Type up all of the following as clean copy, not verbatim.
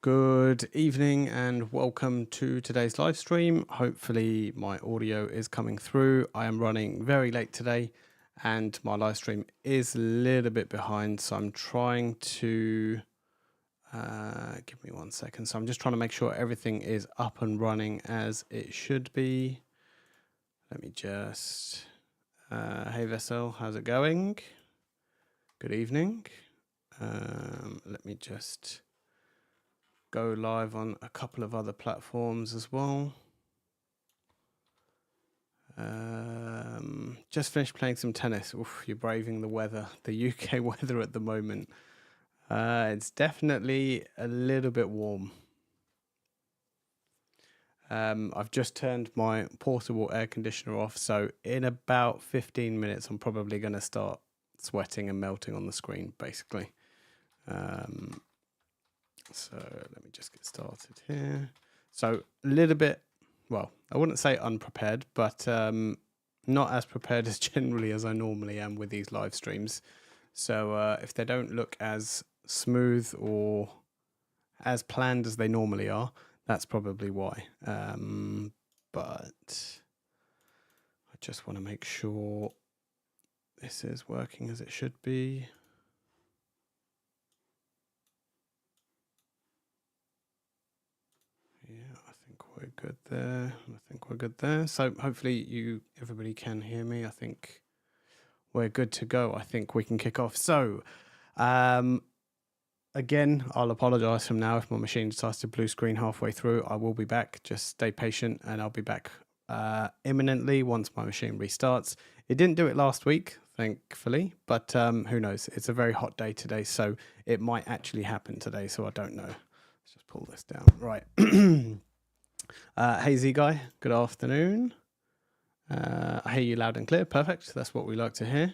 Good evening and welcome to today's live stream. Hopefully my audio is coming through. I am running very late today and my live stream is a little bit behind, so I'm trying to give me 1 second. So I'm just trying to make sure everything is up and running as it should be. Let me just hey Vessel, how's it going? Good evening. Let me just go live on a couple of other platforms as well. Just finished playing some tennis. Oof, you're braving the weather, the UK weather at the moment. It's definitely a little bit warm. I've just turned my portable air conditioner off, so in about 15 minutes I'm probably going to start sweating and melting on the screen, basically. So let me just get started here. So a little bit, well, I wouldn't say unprepared, but not as prepared as generally as I normally am with these live streams. So if they don't look as smooth or as planned as they normally are, that's probably why. But I just want to make sure this is working as it should be. Yeah, I think we're good there. So hopefully everybody can hear me. I think we're good to go. I think we can kick off. So again, I'll apologize from now if my machine decides to blue screen halfway through. I will be back. Just stay patient and I'll be back imminently once my machine restarts. It didn't do it last week, thankfully, but who knows? It's a very hot day today, so it might actually happen today, so I don't know. Let's just pull this down. Right. Hey Z Guy, good afternoon. I hear you loud and clear. Perfect. That's what we like to hear.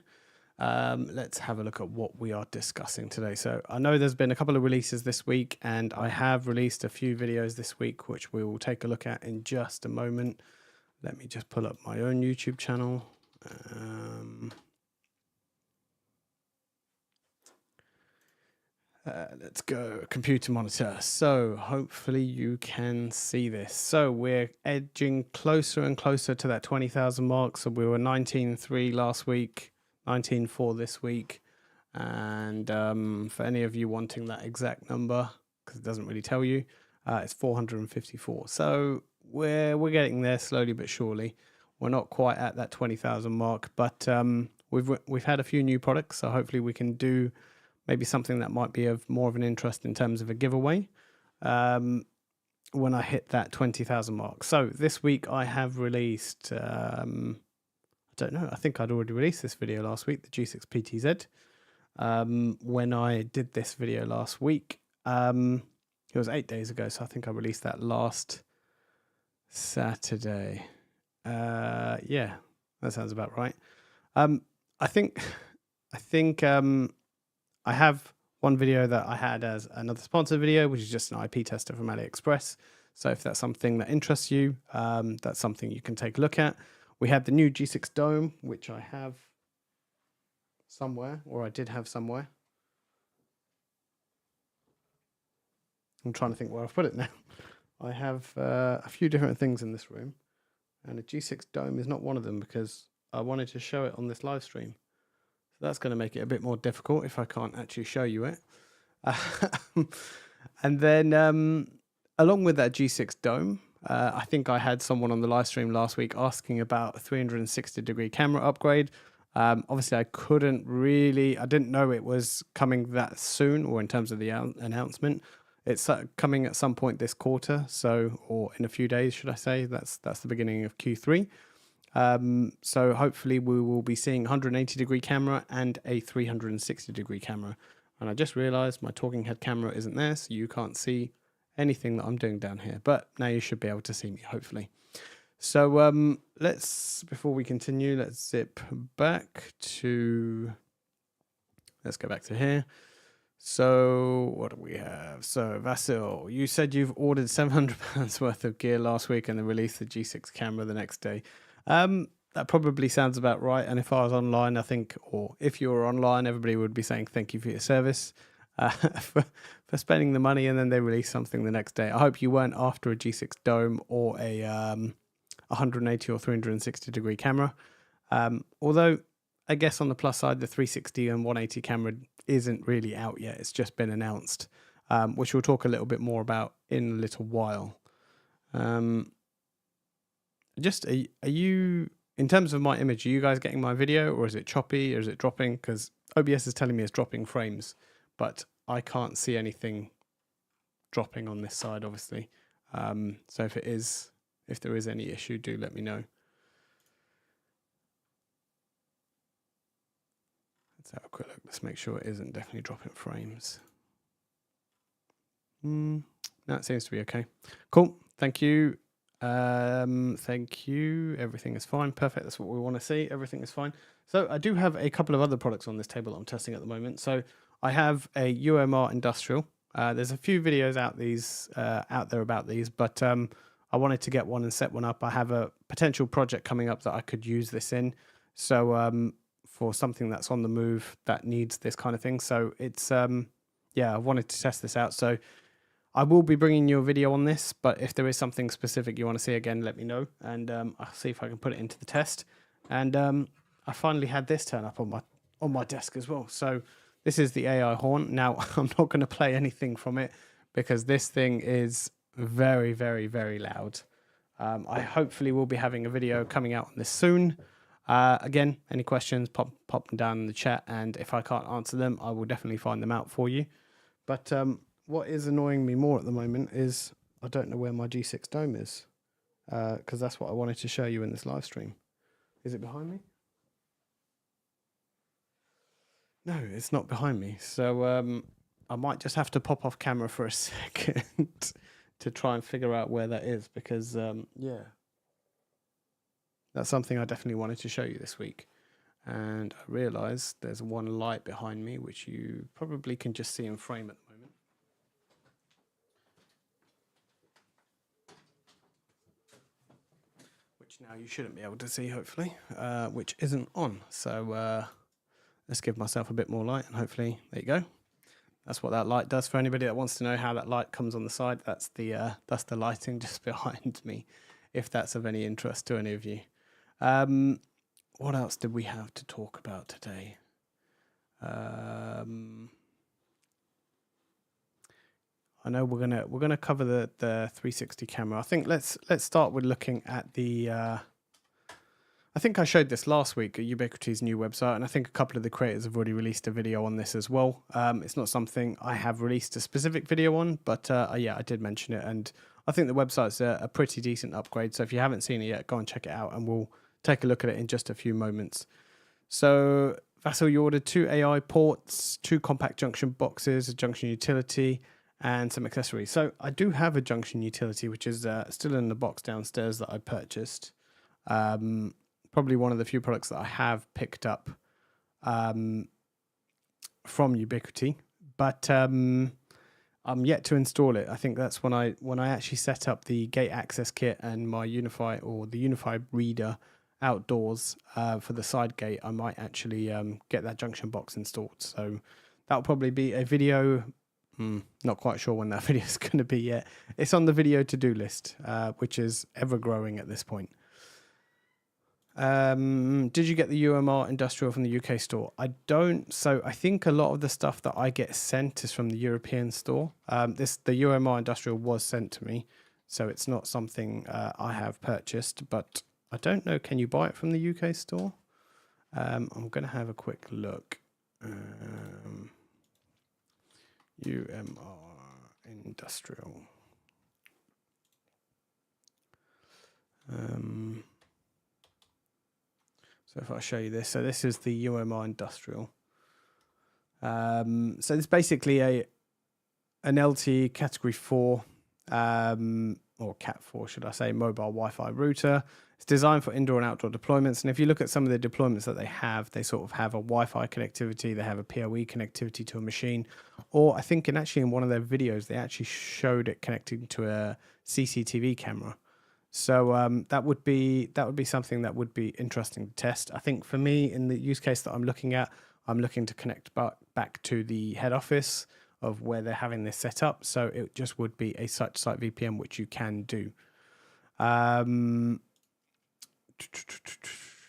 Let's have a look at what we are discussing today. So I know there's been a couple of releases this week, and I have released a few videos this week, which we will take a look at in just a moment. Let me just pull up my own YouTube channel. Let's go computer monitor. So hopefully you can see this. So we're edging closer and closer to that 20,000 mark. So we were 19.3 last week, 19.4 this week. And for any of you wanting that exact number, because it doesn't really tell you, it's 454. So we're getting there slowly but surely. We're not quite at that 20,000 mark, but we've had a few new products, so hopefully we can do maybe something that might be of more of an interest in terms of a giveaway when I hit that 20,000 mark. So this week I have released, I don't know, I think I'd already released this video last week, the G6 PTZ. When I did this video last week, it was 8 days ago, so I think I released that last Saturday. Yeah, that sounds about right. I think I have one video that I had as another sponsored video, which is just an IP tester from AliExpress. So if that's something that interests you, that's something you can take a look at. We have the new G6 Dome, which I have somewhere, or I did have somewhere. I'm trying to think where I've put it now. I have a few different things in this room, and a G6 Dome is not one of them because I wanted to show it on this live stream. So that's going to make it a bit more difficult if I can't actually show you it. And then along with that G6 Dome, I think I had someone on the live stream last week asking about a 360-degree camera upgrade. Obviously, I didn't know it was coming that soon, or in terms of the announcement. It's coming at some point this quarter, or in a few days, should I say. That's the beginning of Q3. So hopefully we will be seeing 180-degree camera and a 360-degree camera. And I just realized my talking head camera isn't there, so you can't see anything that I'm doing down here. But now you should be able to see me, hopefully. So before we continue, let's go back to here. So what do we have? So Vasil, you said you've ordered £700 worth of gear last week and then released the G6 camera the next day. That probably sounds about right. And if I was online, I think, or if you were online, everybody would be saying thank you for your service. For spending the money and then they release something the next day. I hope you weren't after a G6 Dome or a 180 or 360 degree camera. Although I guess on the plus side, the 360 and 180 camera isn't really out yet. It's just been announced, which we'll talk a little bit more about in a little while. Just are you, in terms of my image, are you guys getting my video, or is it choppy, or is it dropping? Because OBS is telling me it's dropping frames, but I can't see anything dropping on this side, obviously. So if there is any issue, do let me know. Let's have a quick look. Let's make sure it isn't definitely dropping frames. That seems to be okay. Cool. Thank you. Thank you. Everything is fine. Perfect. That's what we want to see. Everything is fine. So I do have a couple of other products on this table that I'm testing at the moment. So I have a UMR Industrial. There's a few videos out there about these, but I wanted to get one and set one up. I have a potential project coming up that I could use this in. So for something that's on the move that needs this kind of thing. So it's yeah, I wanted to test this out. So I will be bringing you a video on this, but if there is something specific you want to see, again, let me know, and I'll see if I can put it into the test. And I finally had this turn up on my desk as well. So this is the AI horn. Now, I'm not going to play anything from it because this thing is very, very, very loud. I hopefully will be having a video coming out on this soon. Again, any questions, pop them down in the chat, and if I can't answer them, I will definitely find them out for you. But what is annoying me more at the moment is I don't know where my G6 Dome is, because that's what I wanted to show you in this live stream. Is it behind me? No, it's not behind me. So I might just have to pop off camera for a second to try and figure out where that is, because yeah, that's something I definitely wanted to show you this week. And I realised there's one light behind me, which you probably can just see in frame at the moment. Which now you shouldn't be able to see, hopefully, which isn't on. So let's give myself a bit more light, and hopefully, there you go. That's what that light does. For anybody that wants to know how that light comes on the side, that's the lighting just behind me, if that's of any interest to any of you. What else did we have to talk about today? I know we're gonna cover the 360 camera. I think let's start with looking at the. I think I showed this last week at Ubiquiti's new website, and I think a couple of the creators have already released a video on this as well. It's not something I have released a specific video on, but yeah, I did mention it, and I think the website's a pretty decent upgrade. So if you haven't seen it yet, go and check it out, and we'll take a look at it in just a few moments. So Vassal, you ordered 2 AI ports, 2 compact junction boxes, a junction utility, and some accessories. So I do have a junction utility, which is still in the box downstairs that I purchased. Probably one of the few products that I have picked up from Ubiquiti, but I'm yet to install it. I think that's when I actually set up the gate access kit and my UniFi reader outdoors for the side gate. I might actually get that junction box installed. So that'll probably be a video. Not quite sure when that video is going to be yet. It's on the video to-do list, which is ever growing at this point. Did you get the UMR Industrial from the UK store? I don't. So I think a lot of the stuff that I get sent is from the European store. The UMR Industrial was sent to me, so it's not something I have purchased, but I don't know. Can you buy it from the UK store? I'm going to have a quick look. UMR Industrial. So if I show you this, so this is the UMR Industrial. So it's basically an LTE Category 4, or Cat 4, should I say, mobile Wi-Fi router. It's designed for indoor and outdoor deployments. And if you look at some of the deployments that they have, they sort of have a Wi-Fi connectivity, they have a PoE connectivity to a machine, or I think in one of their videos, they actually showed it connecting to a CCTV camera. So that would be something that would be interesting to test. I think for me, in the use case that I'm looking to connect back to the head office. of where they're having this set up. So it just would be a site-to-site VPN, which you can do.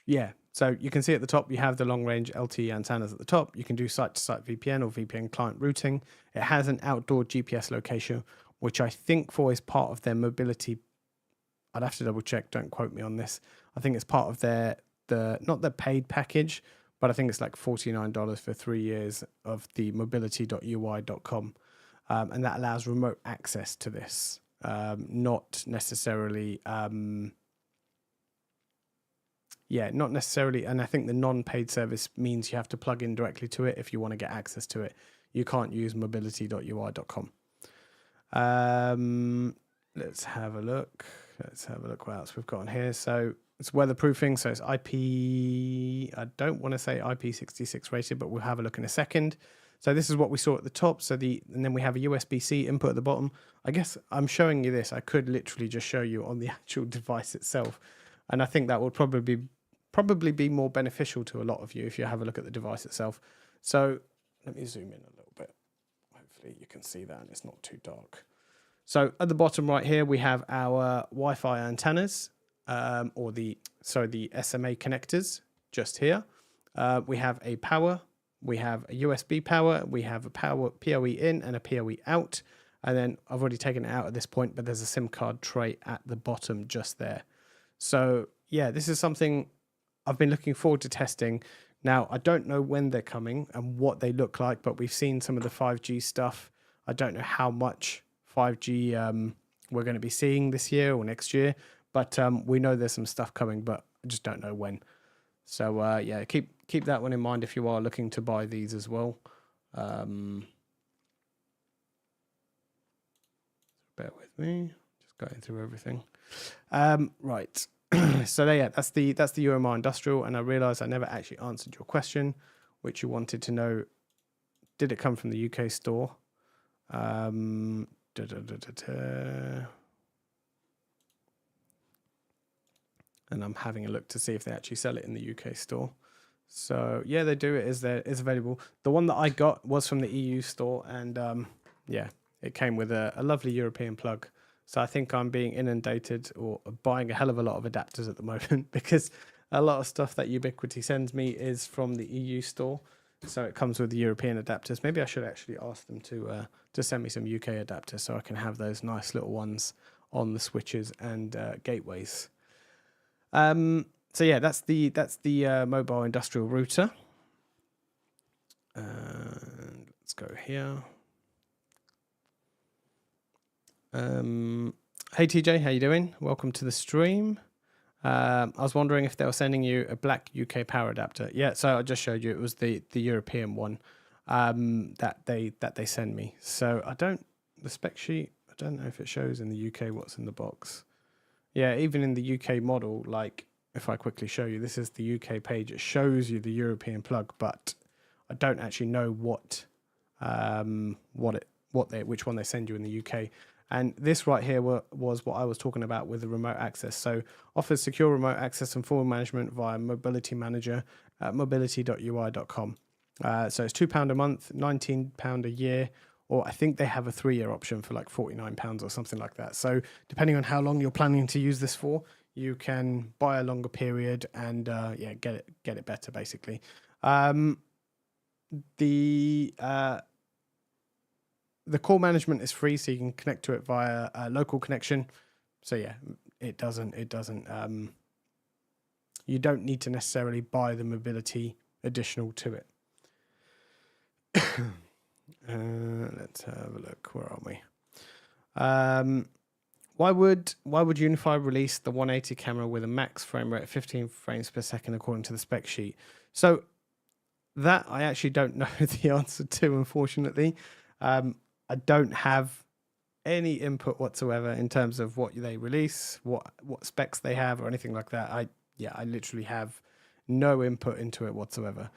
Yeah, so you can see at the top, you have the long-range LTE antennas at the top. You can do site-to-site VPN or VPN client routing. It has an outdoor GPS location, which I think is part of their mobility. I'd have to double check. Don't quote me on this. I think it's part of not the paid package, but I think it's like $49 for 3 years of the mobility.ui.com. And that allows remote access to this. Not necessarily, not necessarily. And I think the non-paid service means you have to plug in directly to it if you want to get access to it. You can't use mobility.ui.com. Let's have a look. What else we've got on here. So it's weatherproofing. So it's IP, I don't want to say IP66 rated, but we'll have a look in a second. So this is what we saw at the top. So and then we have a USB-C input at the bottom. I guess I'm showing you this. I could literally just show you on the actual device itself. And I think that would probably be more beneficial to a lot of you if you have a look at the device itself. So let me zoom in a little bit. Hopefully you can see that and it's not too dark. So at the bottom right here, we have our Wi-Fi antennas, or the SMA connectors just here. We have a power, we have a USB power, we have a power PoE in and a PoE out. And then I've already taken it out at this point, but there's a SIM card tray at the bottom just there. So yeah, this is something I've been looking forward to testing. Now, I don't know when they're coming and what they look like, but we've seen some of the 5G stuff. I don't know how much 5G we're going to be seeing this year or next year, but we know there's some stuff coming, but I just don't know when. So yeah, keep that one in mind if you are looking to buy these as well. Bear with me, just going through everything. Right. So yeah, that's the UMR Industrial, and I realised I never actually answered your question, which you wanted to know: did it come from the UK store? And I'm having a look to see if they actually sell it in the UK store. So yeah, they do. It is there. It's available. The one that I got was from the EU store, and yeah, it came with a lovely European plug. So I think I'm being inundated or buying a hell of a lot of adapters at the moment because a lot of stuff that Ubiquiti sends me is from the EU store. So it comes with the European adapters. Maybe I should actually ask them to send me some UK adapters so I can have those nice little ones on the switches and gateways. So yeah, that's the mobile industrial router. Let's go here. Hey TJ, how you doing? Welcome to the stream. I was wondering if they were sending you a black UK power adapter. Yeah, so I just showed you it was the European one that they send me. So the spec sheet, I don't know if it shows in the UK what's in the box. Yeah, even in the UK model, like if I quickly show you, this is the UK page. It shows you the European plug, but I don't actually know which one they send you in the UK. And this right here was what I was talking about with the remote access. So offers secure remote access and full management via Mobility Manager at mobility.ui.com. So it's £2 a month, £19 a year, or I think they have a 3-year option for like £49 or something like that. So depending on how long you're planning to use this for, you can buy a longer period and yeah, get it better basically. The call management is free, so you can connect to it via a local connection. So yeah, it doesn't. You don't need to necessarily buy the mobility additional to it. Let's have a look. Where are we? Why would UniFi release the 180 camera with a max frame rate of 15 frames per second according to the spec sheet? So that I actually don't know the answer to, unfortunately. I don't have any input whatsoever in terms of what they release, what specs they have, or anything like that. I literally have no input into it whatsoever.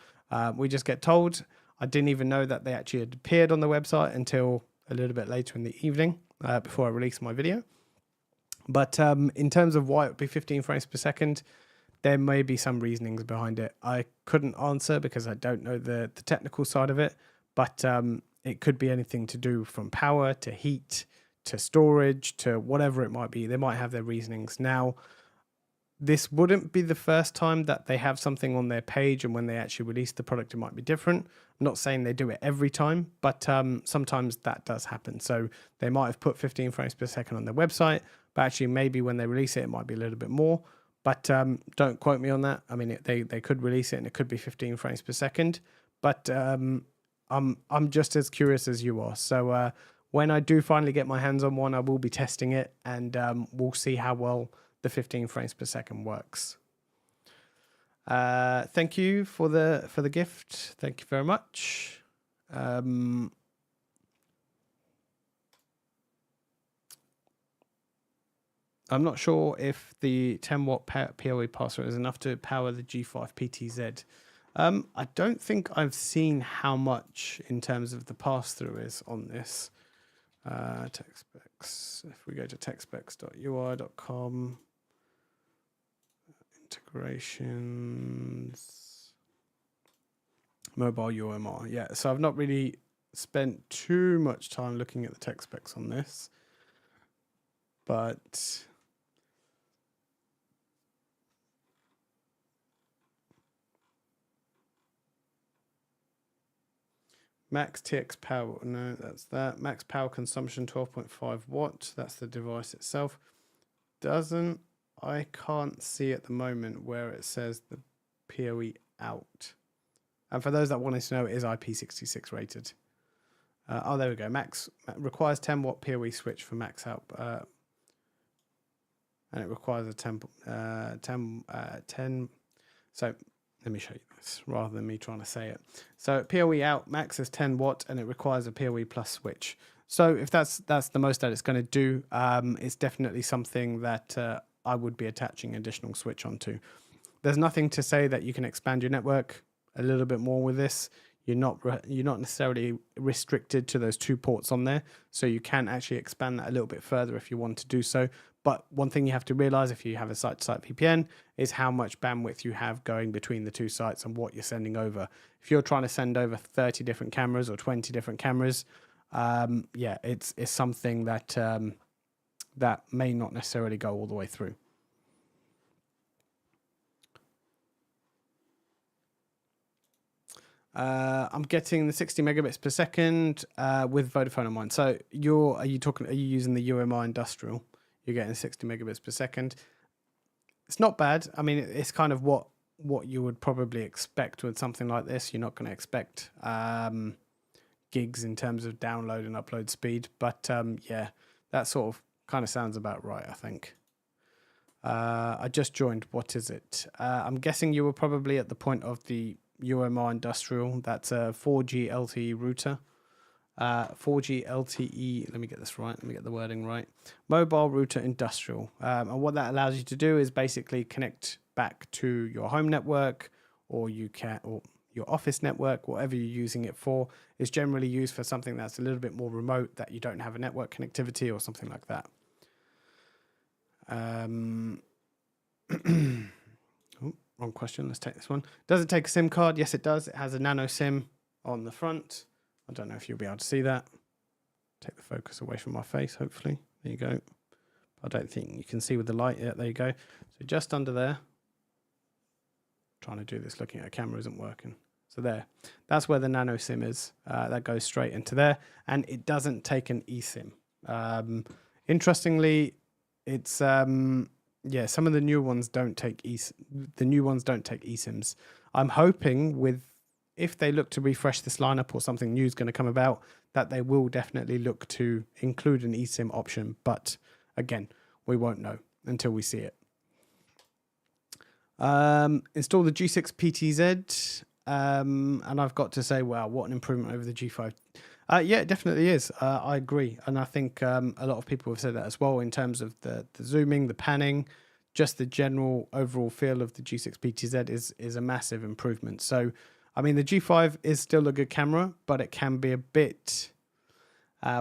We just get told. I didn't even know that they actually had appeared on the website until a little bit later in the evening before I released my video. But in terms of why it would be 15 frames per second, there may be some reasonings behind it. I couldn't answer because I don't know the technical side of it. But it could be anything to do from power to heat to storage to whatever it might be. They might have their reasonings. Now, this wouldn't be the first time that they have something on their page, and when they actually release the product, it might be different. I'm not saying they do it every time, but sometimes that does happen. So they might have put 15 frames per second on their website, but actually maybe when they release it, it might be a little bit more. But don't quote me on that. I mean, they could release it and it could be 15 frames per second. But I'm just as curious as you are. So when I do finally get my hands on one, I will be testing it, and we'll see how well the 15 frames per second works. Thank you for the gift. Thank you very much. I'm not sure if the 10 watt PoE pass-through is enough to power the G5 PTZ. I don't think I've seen how much in terms of the pass-through is on this. Tech specs. If we go to techspecs.ui.com, integrations, mobile UMR. Yeah, so I've not really spent too much time looking at the tech specs on this, but max TX power, no, that's that. Max power consumption 12.5 watts. That's the device itself. I can't see at the moment where it says the PoE out. And for those that wanted to know, it is IP66 rated. Oh, there we go. Max requires 10 watt PoE switch for max out. And it requires a 10. So let me show you this rather than me trying to say it. So PoE out max is 10 watt and it requires a PoE plus switch. So if that's the most that it's going to do, it's definitely something that I would be attaching additional switch onto. There's nothing to say that you can expand your network a little bit more with this. You're not necessarily restricted to those 2 ports on there, so you can actually expand that a little bit further if you want to do so. But one thing you have to realize if you have a site-to-site VPN is how much bandwidth you have going between the 2 sites and what you're sending over. If you're trying to send over 30 different cameras or 20 different cameras, yeah, it's something that that may not necessarily go all the way through. I'm getting the 60 megabits per second with Vodafone on mine. So are you using the UMI industrial? You're getting 60 megabits per second. It's not bad. I mean, it's kind of what you would probably expect with something like this. You're not going to expect gigs in terms of download and upload speed, but yeah, that sort of kind of sounds about right, I think. I just joined. What is it? I'm guessing you were probably at the point of the UMR industrial. That's a 4G LTE router. 4G LTE, let me get this right, let me get the wording right. Mobile router industrial. And what that allows you to do is basically connect back to your home network, or your office network, whatever you're using it for. Is generally used for something that's a little bit more remote, that you don't have a network connectivity or something like that. Oh, wrong question. Let's take this one. Does it take a SIM card? Yes, it does. It has a nano SIM on the front. I don't know if you'll be able to see that. Take the focus away from my face, hopefully. There you go. I don't think you can see with the light. Yeah, there you go. So just under there. Trying to do this looking at a camera isn't working. So there. That's where the nano SIM is. That goes straight into there. And it doesn't take an eSIM. Interestingly, it's yeah, some of the new ones don't take eSIMs. I'm hoping if they look to refresh this lineup or something new is going to come about, that they will definitely look to include an eSIM option. But again, we won't know until we see it. Install the G6 PTZ, and I've got to say, wow, what an improvement over the G5. Yeah, it definitely is. I agree. And I think a lot of people have said that as well in terms of the zooming, the panning, just the general overall feel of the G6 PTZ is a massive improvement. So, I mean, the G5 is still a good camera, but it can be a bit,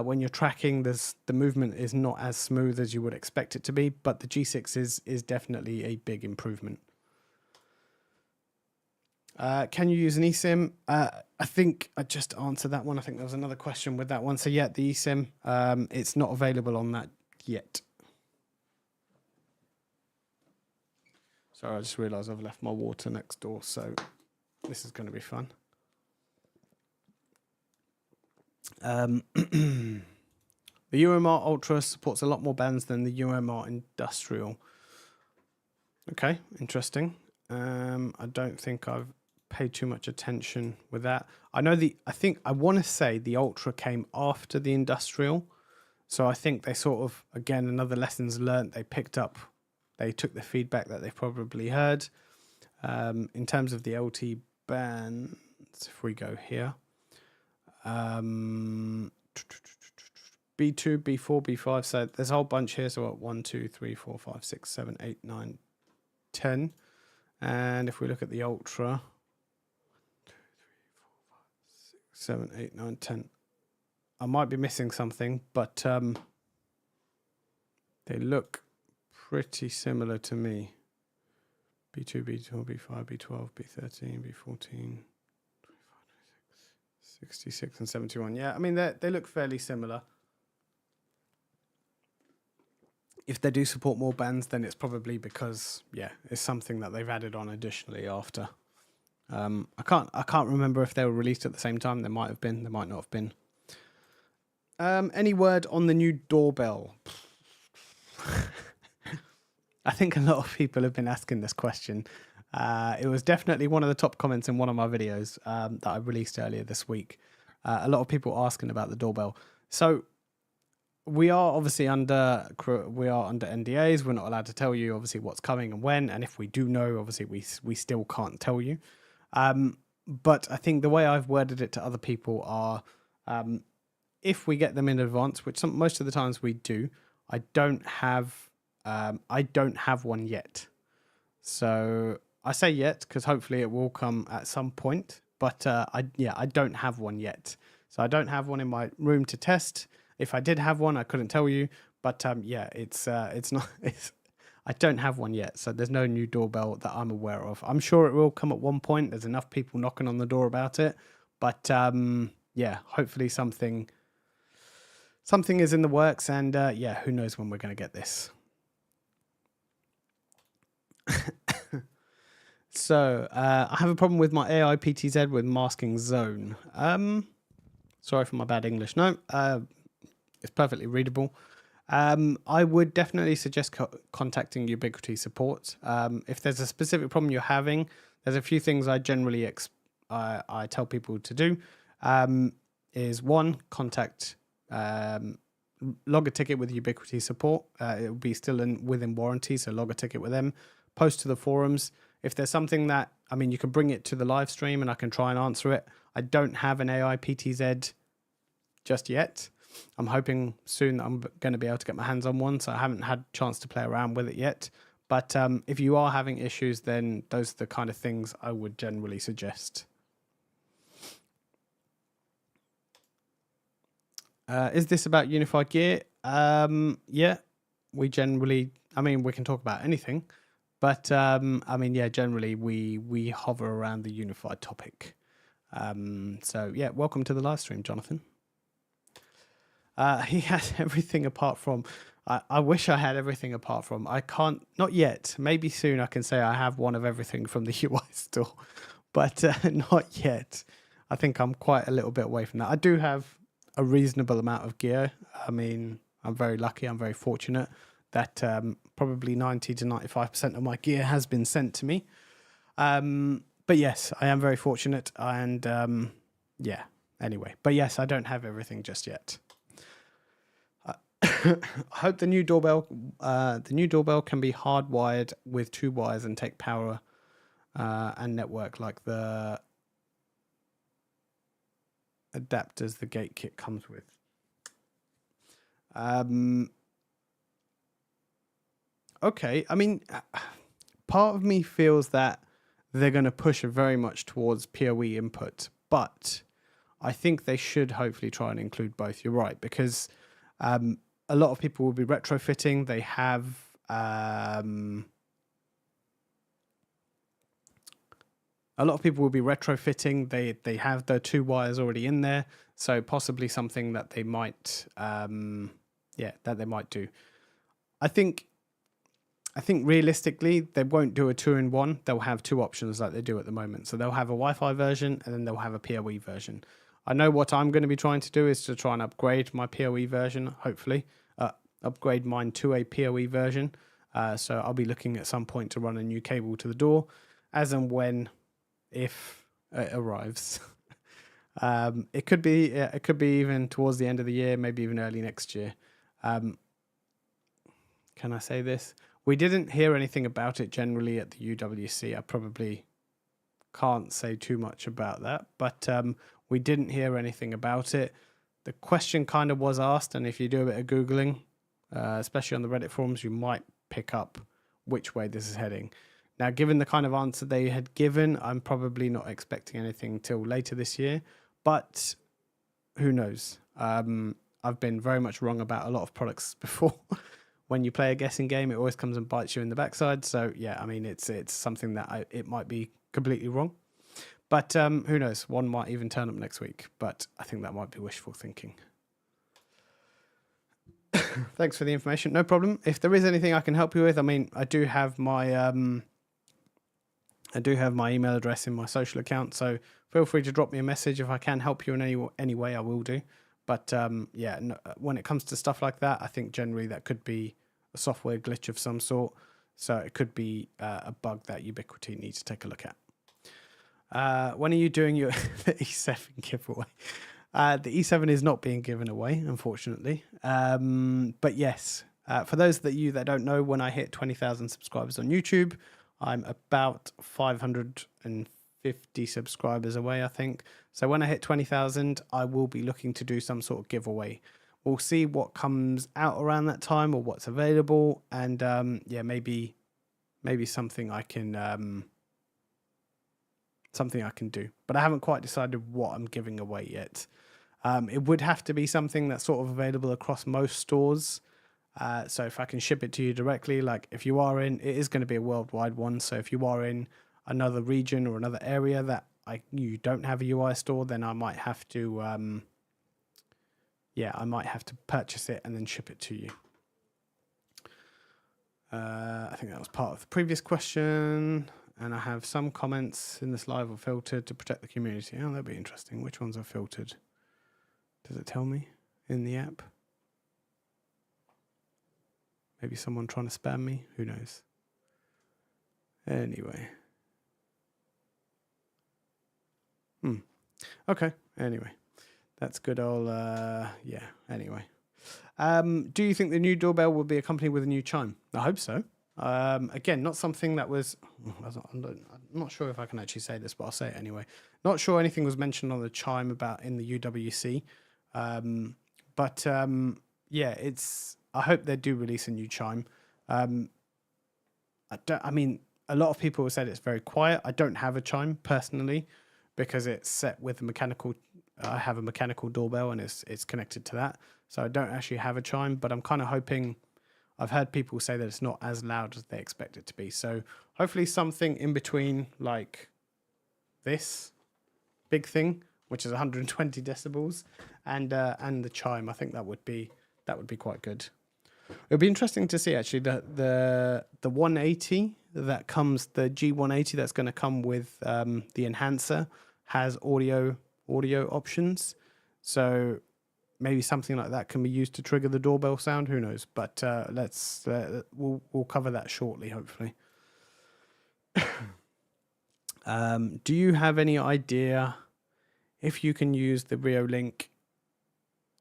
when you're tracking, the movement is not as smooth as you would expect it to be, but the G6 is definitely a big improvement. Can you use an eSIM? I think I just answered that one. I think there was another question with that one. So yeah, the eSIM, it's not available on that yet. Sorry, I just realised I've left my water next door, so this is going to be fun. The UMR Ultra supports a lot more bands than the UMR Industrial. Okay, interesting. I don't think I've paid too much attention with that. I want to say the Ultra came after the Industrial. So I think they sort of, again, another lessons learned. They picked up, they took the feedback that they've probably heard. In terms of the LT bands, if we go here, B2, B4, B5. So there's a whole bunch here. So what, 1, 2, 3, 4, 5, 6, 7, 8, 9, 10. And if we look at the Ultra, 2, 3, 4, 5, 6, 7, 8, 9, 10. I might be missing something, but they look pretty similar to me. B2, B12, B5, B12, B13, B14, 66 and 71. Yeah, I mean, they look fairly similar. If they do support more bands, then it's probably because, yeah, it's something that they've added on additionally after. I can't remember if they were released at the same time. They might have been. They might not have been. Any word on the new doorbell? I think a lot of people have been asking this question. It was definitely one of the top comments in one of my videos that I released earlier this week. A lot of people asking about the doorbell. So we are obviously under NDAs. We're not allowed to tell you obviously what's coming and when. And if we do know, obviously we still can't tell you. But I think the way I've worded it to other people are, if we get them in advance, which most of the times we do, I don't have one yet. So I say yet because hopefully it will come at some point. But I don't have one yet. So I don't have one in my room to test. If I did have one, I couldn't tell you. But it's not. I don't have one yet. So there's no new doorbell that I'm aware of. I'm sure it will come at one point. There's enough people knocking on the door about it. But hopefully something is in the works. And who knows when we're going to get this. So I have a problem with my AI PTZ with masking zone. Sorry for my bad English. No, it's perfectly readable. I would definitely suggest contacting Ubiquiti support. If there's a specific problem you're having, there's a few things I generally I tell people to do. Is one, contact, log a ticket with Ubiquiti support. It will be still within warranty, so log a ticket with them. Post to the forums. If there's something that, you can bring it to the live stream and I can try and answer it. I don't have an AI PTZ just yet. I'm hoping soon that I'm going to be able to get my hands on one, so I haven't had a chance to play around with it yet. But if you are having issues, then those are the kind of things I would generally suggest. Is this about UniFi gear? Yeah, we generally, we can talk about anything. But, generally we hover around the UniFi topic. So, yeah, welcome to the live stream, Jonathan. He has everything apart from... I wish I had everything apart from... I can't... Not yet. Maybe soon I can say I have one of everything from the UI store. But not yet. I think I'm quite a little bit away from that. I do have a reasonable amount of gear. I'm very lucky. I'm very fortunate that probably 90 to 95% of my gear has been sent to me. But yes, I am very fortunate. And anyway. But yes, I don't have everything just yet. I hope the new doorbell can be hardwired with 2 wires and take power and network like the adapters the gate kit comes with. Okay, part of me feels that they're going to push very much towards PoE input, but I think they should hopefully try and include both. You're right, because a lot of people will be retrofitting. They have a lot of people will be retrofitting. They have the 2 wires already in there, so possibly something that they might that they might do. I think realistically they won't do a 2-in-1. They'll have 2 options like they do at the moment. So they'll have a Wi-Fi version and then they'll have a PoE version. I know what I'm going to be trying to do is to try and upgrade my PoE version, hopefully. Upgrade mine to a PoE version. So I'll be looking at some point to run a new cable to the door, as and when, if it arrives. It could be even towards the end of the year, maybe even early next year. Can I say this? We didn't hear anything about it generally at the UWC. I probably can't say too much about that, but we didn't hear anything about it. The question kind of was asked, and if you do a bit of Googling, especially on the Reddit forums, you might pick up which way this is heading. Now, given the kind of answer they had given, I'm probably not expecting anything till later this year, but who knows? I've been very much wrong about a lot of products before. When you play a guessing game, it always comes and bites you in the backside. So yeah, I mean, it's something that it might be completely wrong, but who knows? One might even turn up next week, but I think that might be wishful thinking. Thanks for the information. No problem. If there is anything I can help you with, I mean, I do have my email address in my social account, so feel free to drop me a message. If I can help you in any way, I will do. But when it comes to stuff like that, I think generally that could be a software glitch of some sort. So it could be a bug that Ubiquiti needs to take a look at. When are you doing your the E7 giveaway? The E7 is not being given away, unfortunately. But yes, for those of you that don't know, when I hit 20,000 subscribers on YouTube, I'm about 550 subscribers away, I think. So when I hit 20,000, I will be looking to do some sort of giveaway. We'll see what comes out around that time or what's available, and maybe something I can do. But I haven't quite decided what I'm giving away yet. It would have to be something that's sort of available across most stores. So if I can ship it to you directly, like if you are in, it is going to be a worldwide one. So if you are in another region or another area that you don't have a UI store, then I might have to, purchase it and then ship it to you. I think that was part of the previous question. And I have some comments in this live are filtered to protect the community. Oh, that'd be interesting. Which ones are filtered? Does it tell me in the app? Maybe someone trying to spam me? Who knows? Anyway. Okay. Anyway. That's good old, anyway. Do you think the new doorbell will be accompanied with a new chime? I hope so. Again, not something that was... I'm not sure if I can actually say this, but I'll say it anyway. Not sure anything was mentioned on the chime about in the UWC. I hope they do release a new chime. I mean, a lot of people have said it's very quiet. I don't have a chime personally because it's set with a mechanical... I have a mechanical doorbell and it's connected to that. So I don't actually have a chime, but I'm kind of hoping... I've heard people say that it's not as loud as they expect it to be. So hopefully something in between like this big thing, which is 120 decibels, and the chime. I think that would be quite good. It would be interesting to see actually the 180 that comes, the G180 that's going to come with the enhancer has audio options. So maybe something like that can be used to trigger the doorbell sound. Who knows? But we'll cover that shortly, hopefully. Do you have any idea if you can use the Reolink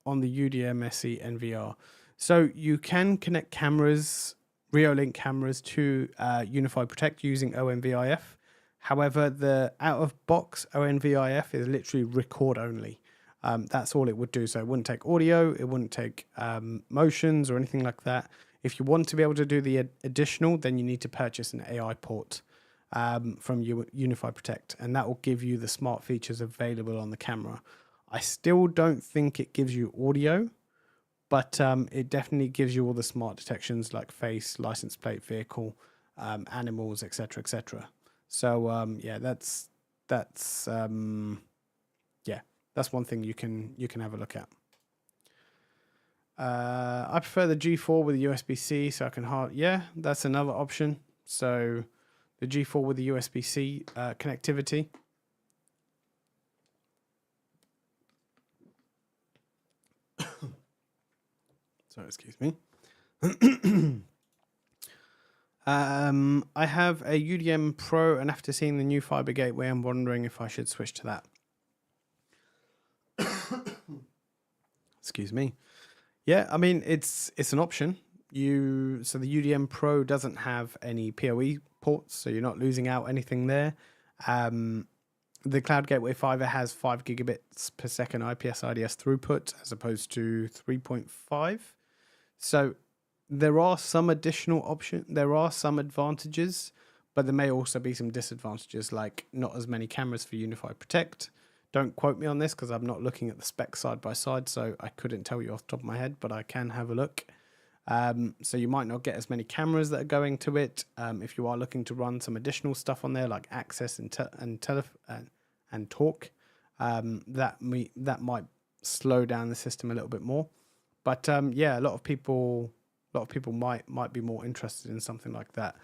on the UDMSE NVR? So you can connect Reolink cameras to UniFi Protect using ONVIF. However, the out-of-box ONVIF is literally record only. That's all it would do. So it wouldn't take audio, it wouldn't take motions or anything like that. If you want to be able to do the additional, then you need to purchase an AI port from UniFi Protect, and that will give you the smart features available on the camera. I still don't think it gives you audio, but it definitely gives you all the smart detections like face, license plate, vehicle, animals, etc., etc. So that's that's yeah, that's one thing you can have a look at. I prefer the G4 with USB-C, so I can that's another option. So the G4 with the USB-C connectivity. Sorry, excuse me. I have a UDM Pro, and after seeing the new fiber gateway, I'm wondering if I should switch to that. Excuse me. Yeah, I mean it's an option. So the UDM Pro doesn't have any PoE ports, so you're not losing out anything there. The Cloud Gateway Fiber has 5 gigabits per second IPS IDS throughput as opposed to 3.5. So there are some additional options. There are some advantages, but there may also be some disadvantages, like not as many cameras for UniFi Protect. Don't quote me on this because I'm not looking at the specs side by side, so I couldn't tell you off the top of my head, but I can have a look. So you might not get as many cameras that are going to it. If you are looking to run some additional stuff on there, like access and talk, that might slow down the system a little bit more. But yeah, a lot of people might be more interested in something like that.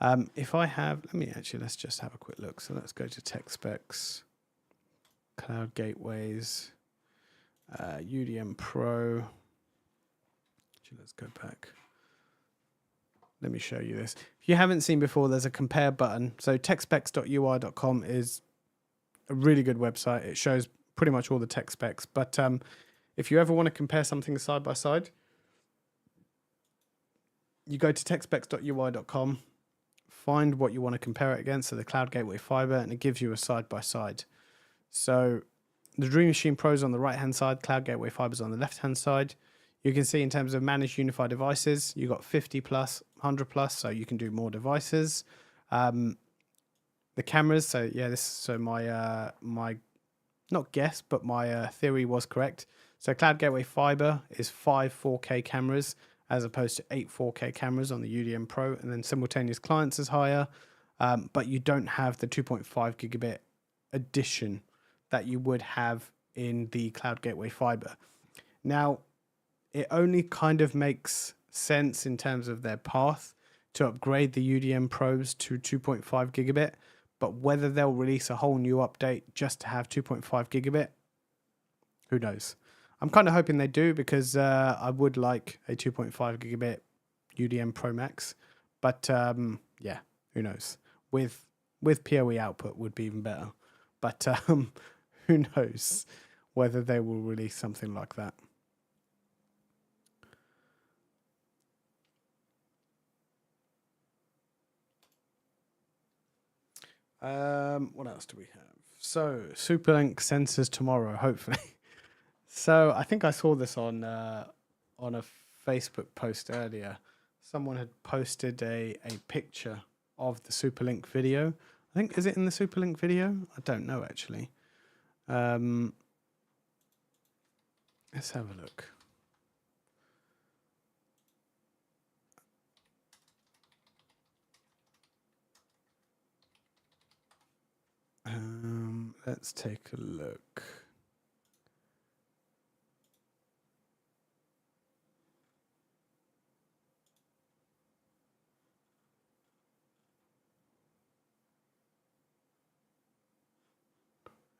Let's just have a quick look. So let's go to tech specs, cloud gateways, UDM Pro. Let's go back. Let me show you this. If you haven't seen before, there's a compare button. So techspecs.ui.com is a really good website. It shows pretty much all the tech specs. But if you ever want to compare something side by side, you go to techspecs.ui.com, find what you want to compare it against, so the Cloud Gateway Fiber, and it gives you a side by side. So the Dream Machine Pro is on the right-hand side, Cloud Gateway Fiber is on the left-hand side. You can see in terms of managed unified devices, you've got 50 plus, 100 plus, so you can do more devices. The cameras, so my not guess, but my theory was correct. So Cloud Gateway Fiber is 5 4K cameras as opposed to 8 4K cameras on the UDM Pro, and then simultaneous clients is higher, but you don't have the 2.5 gigabit addition that you would have in the Cloud Gateway Fiber. Now, it only kind of makes sense in terms of their path to upgrade the UDM Pros to 2.5 gigabit, but whether they'll release a whole new update just to have 2.5 gigabit, who knows? I'm kind of hoping they do, because I would like a 2.5 gigabit UDM Pro Max, but yeah, who knows? With PoE output would be even better, but who knows whether they will release something like that. What else do we have? So Superlink sensors tomorrow, hopefully. So I think I saw this on a Facebook post earlier. Someone had posted a picture of the Superlink video. I think, is it in the Superlink video? I don't know actually. Let's have a look. Let's take a look.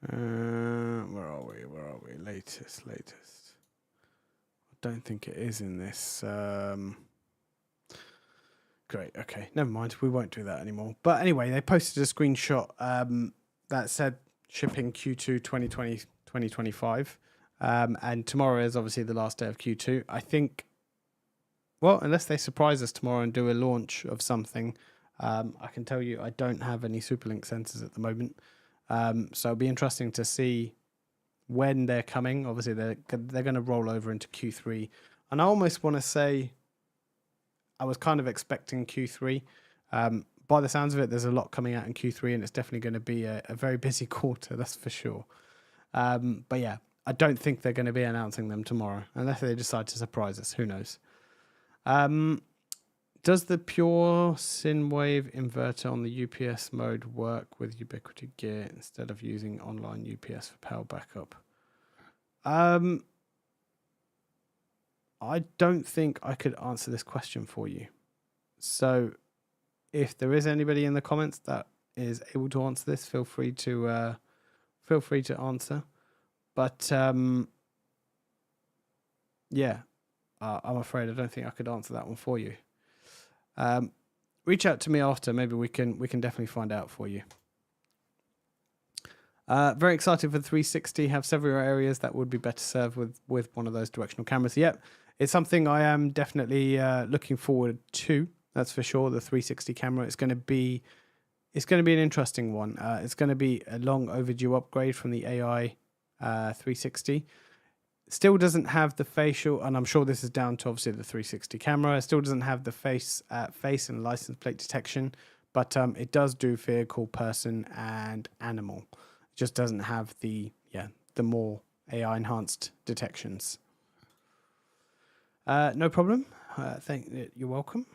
Where are we? Latest. I don't think it is in this. Great. Okay. Never mind. We won't do that anymore. But anyway, they posted a screenshot that said shipping Q2 2025. And tomorrow is obviously the last day of Q2. I think, well, unless they surprise us tomorrow and do a launch of something, I can tell you I don't have any Superlink sensors at the moment. So it'll be interesting to see when they're coming. Obviously, they're going to roll over into Q3. And I almost want to say I was kind of expecting Q3. By the sounds of it, there's a lot coming out in Q3, and it's definitely going to be a very busy quarter, that's for sure. But yeah, I don't think they're going to be announcing them tomorrow, unless they decide to surprise us. Who knows? Does the pure sine wave inverter on the UPS mode work with Ubiquiti gear instead of using online UPS for power backup? I don't think I could answer this question for you. So if there is anybody in the comments that is able to answer this, feel free to answer. But yeah, I'm afraid I don't think I could answer that one for you. Reach out to me after. Maybe we can definitely find out for you. Very excited for the 360. Have several areas that would be better served with one of those directional cameras. Yep, it's something I am definitely looking forward to. That's for sure. The 360 camera. It's going to be an interesting one. It's going to be a long overdue upgrade from the AI 360. Still doesn't have the facial, and I'm sure this is down to obviously the 360 camera. It still doesn't have the face and license plate detection, but it does do vehicle, person, and animal. It just doesn't have the more AI enhanced detections. No problem. You're welcome.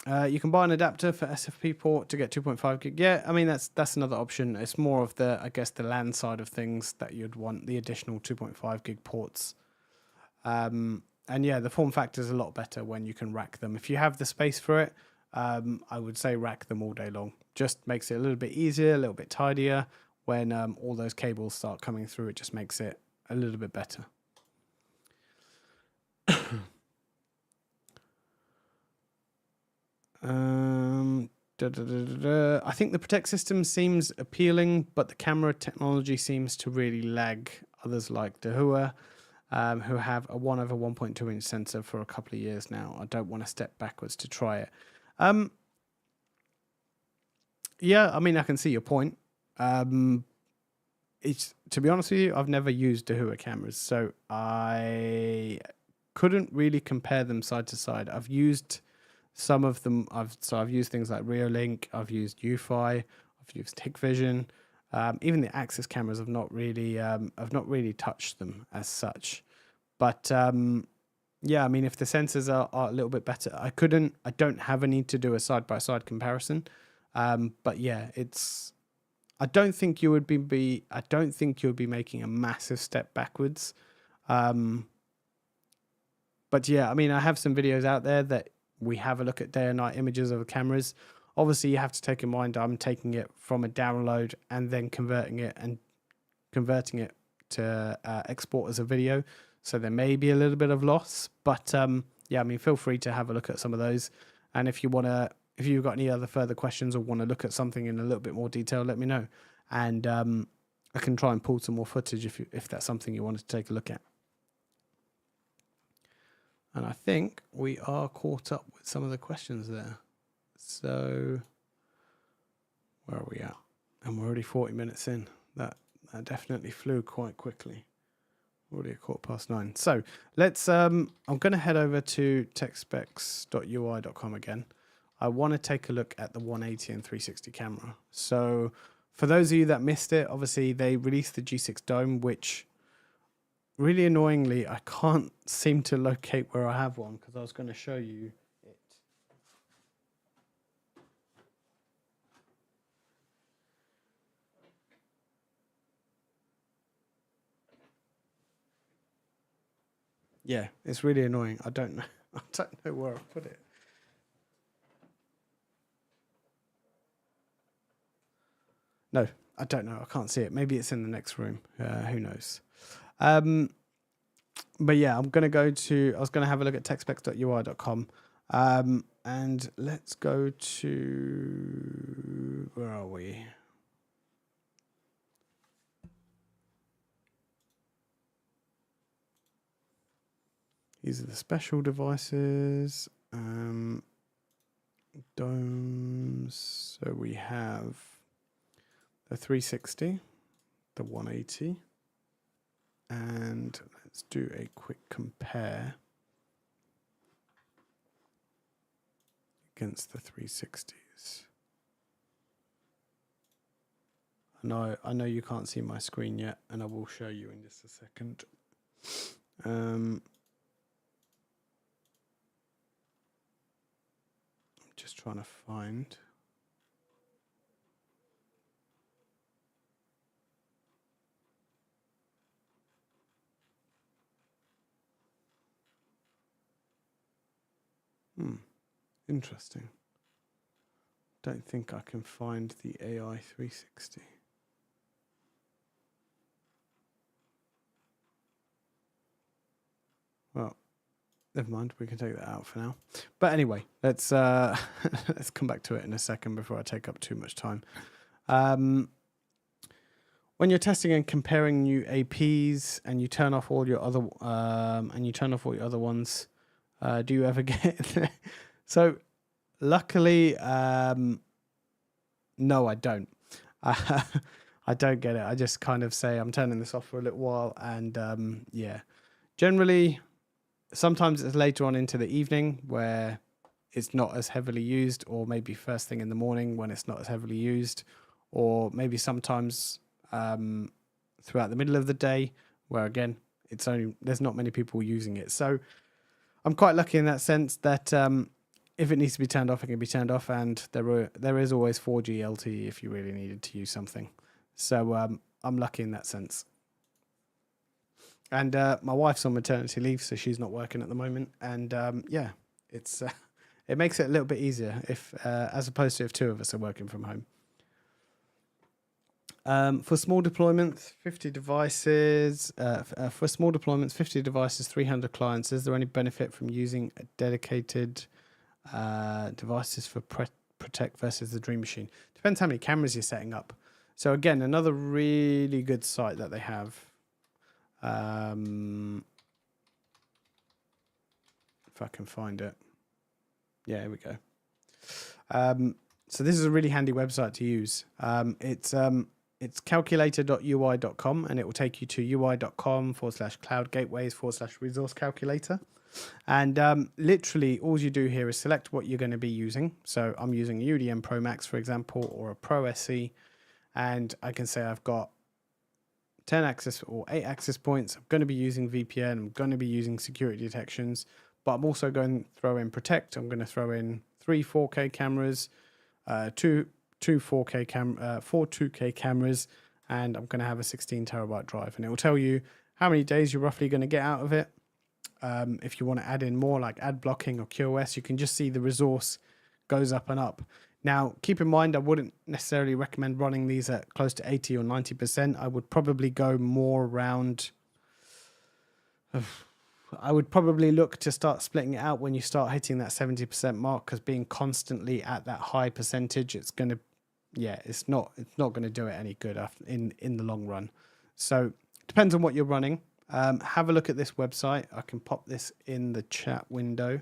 You can buy an adapter for SFP port to get 2.5 gig. Yeah, I mean that's another option. It's more of the LAN side of things that you'd want the additional 2.5 gig ports. And yeah, the form factor is a lot better when you can rack them. If you have the space for it, I would say rack them all day long. Just makes it a little bit easier, a little bit tidier. When all those cables start coming through, it just makes it a little bit better. I think the Protect system seems appealing, but the camera technology seems to really lag others like Dahua, who have a 1/1.2 inch sensor for a couple of years now. I don't want to step backwards to try it. Yeah, I mean, I can see your point. It's, to be honest with you, I've never used Dahua cameras, so I couldn't really compare them side to side. I've used some of them. I've used things like Reolink. I've used UniFi. I've used Hikvision. Even the Axis cameras, I've not really touched them as such. But yeah, I mean, if the sensors are a little bit better, I don't have a need to do a side by side comparison. But yeah, I don't think you would be making a massive step backwards. But yeah, I mean, I have some videos out there that we have a look at day and night images of the cameras. Obviously, you have to take in mind I'm taking it from a download and then converting it to export as a video. So there may be a little bit of loss, but yeah, I mean, feel free to have a look at some of those. And if you've got any other further questions or want to look at something in a little bit more detail, let me know. And I can try and pull some more footage if that's something you wanted to take a look at. And I think we are caught up with some of the questions there. So where are we at? And we're already 40 minutes in. That definitely flew quite quickly. Already at 9:15. So let's I'm going to head over to techspecs.ui.com again. I want to take a look at the 180 and 360 camera. So for those of you that missed it, obviously they released the G6 Dome, which really annoyingly, I can't seem to locate where I have one because I was going to show you it. Yeah, it's really annoying. I don't know where I put it. No, I don't know. I can't see it. Maybe it's in the next room. Who knows? But yeah, I was going to have a look at techspecs.ui.com. And let's go to, where are we? These are the special devices. Domes. So we have the 360, the 180, and let's do a quick compare against the 360s. I know you can't see my screen yet, and I will show you in just a second. just trying to find. Interesting. Don't think I can find the AI 360. Well, never mind. We can take that out for now. But anyway, let's let's come back to it in a second before I take up too much time. When you're testing and comparing new APs and you turn off all your other ones, do you ever get? So, luckily, no, I don't. I don't get it. I just kind of say I'm turning this off for a little while, and yeah, generally, sometimes it's later on into the evening where it's not as heavily used, or maybe first thing in the morning when it's not as heavily used, or maybe sometimes throughout the middle of the day where again there's not many people using it. So I'm quite lucky in that sense that if it needs to be turned off, it can be turned off, and there is always 4G LTE if you really needed to use something. So I'm lucky in that sense. And my wife's on maternity leave, so she's not working at the moment, and yeah, it's it makes it a little bit easier if as opposed to if two of us are working from home. For small deployments, 50 devices. For small deployments, 50 devices, 300 clients. Is there any benefit from using a dedicated devices for Protect versus the Dream Machine? Depends how many cameras you're setting up. So again, another really good site that they have. If I can find it. Yeah, here we go. So this is a really handy website to use. It's calculator.ui.com, and it will take you to ui.com/cloud-gateways/resource calculator. And literally all you do here is select what you're going to be using. So I'm using UDM Pro Max, for example, or a Pro SE. And I can say I've got 10 access or 8 access points. I'm going to be using VPN. I'm going to be using security detections. But I'm also going to throw in Protect. I'm going to throw in 3 4K cameras, two 4K 4 2K cameras, and I'm going to have a 16 terabyte drive. And it will tell you how many days you're roughly going to get out of it. If you want to add in more like ad blocking or QoS, you can just see the resource goes up and up. Now, keep in mind, I wouldn't necessarily recommend running these at close to 80 or 90%. I would probably go more around... I would probably look to start splitting it out when you start hitting that 70% mark, because being constantly at that high percentage, it's going to... Yeah, it's not going to do it any good in the long run. So, depends on what you're running. Have a look at this website. I can pop this in the chat window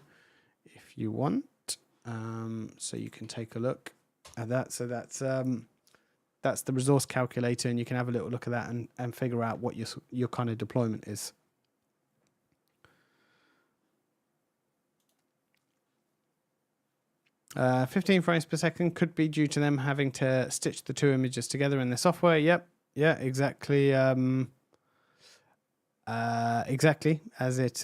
if you want. So you can take a look at that. So that's the resource calculator, and you can have a little look at that and figure out what your kind of deployment is. Uh, 15 frames per second could be due to them having to stitch the two images together in the software. Yep. Yeah, exactly. Exactly as it